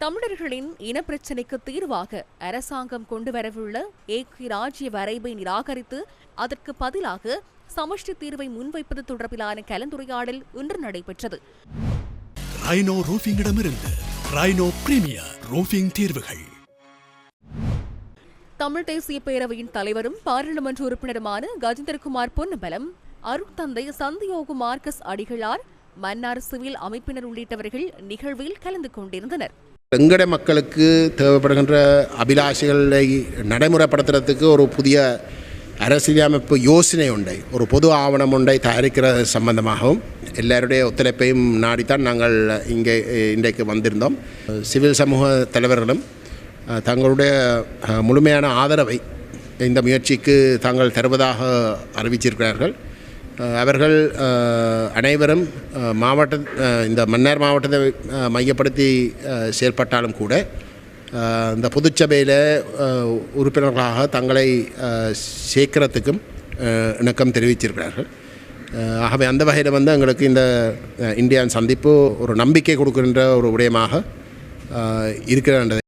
தமிழர்களின் இனப்பிரச்சினைக்கு தீர்வாக அரசாங்கம் கொண்டுவரவுள்ள ஏக் ராஜ்ய வரைவை நிராகரித்து அதற்கு பதிலாக சமஷ்டி தீர்வை முன்வைப்பது தொடர்பிலான கலந்துரையாடல் இன்று நடைபெற்றது. ரைனோ ரூஃபிங்கிடமிருந்து ரைனோ பிரீமியர் ரூஃபிங் தீர்வுகள். தமிழ் தேசிய பேரவையின் தலைவரும் பாராளுமன்ற உறுப்பினருமான கஜேந்திரகுமார் பொன்னம்பலம், அருட்தந்தை சந்தியோகு மார்க்கஸ் அடிகளார், மன்னார் சிவில் அமைப்பினர் உள்ளிட்டவர்கள் நிகழ்வில் கலந்து கொண்டிருந்தனர். எங்கட மக்களுக்கு தேவைப்படுகின்ற அபிலாஷைகளை நடைமுறைப்படுத்துறதுக்கு ஒரு புதிய அரசியலமைப்பு யோசனை உண்டை, ஒரு பொது ஆவணம் ஒன்றை தயாரிக்கிற சம்பந்தமாகவும் எல்லாருடைய ஒத்துழைப்பையும் நாடித்தான் நாங்கள் இன்றைக்கு வந்திருந்தோம். சிவில் சமூக தலைவர்களும் தங்களுடைய முழுமையான ஆதரவை இந்த முயற்சிக்கு தாங்கள் தருவதாக அறிவிச்சிருக்கிறார்கள். அவர்கள் அனைவரும் இந்த மன்னார் மாவட்டத்தை மையப்படுத்தி செயல்பட்டாலும் கூட இந்த பொதுச்சபையில் உறுப்பினர்களாக தங்களை சேர்க்கிறதுக்கும் இணக்கம் தெரிவிச்சிருக்கிறார்கள். ஆகவே அந்த வகையில் எங்களுக்கு இந்த இந்தியாவின் சந்திப்பு ஒரு நம்பிக்கை கொடுக்கின்ற ஒரு விடயமாக இருக்கிறது.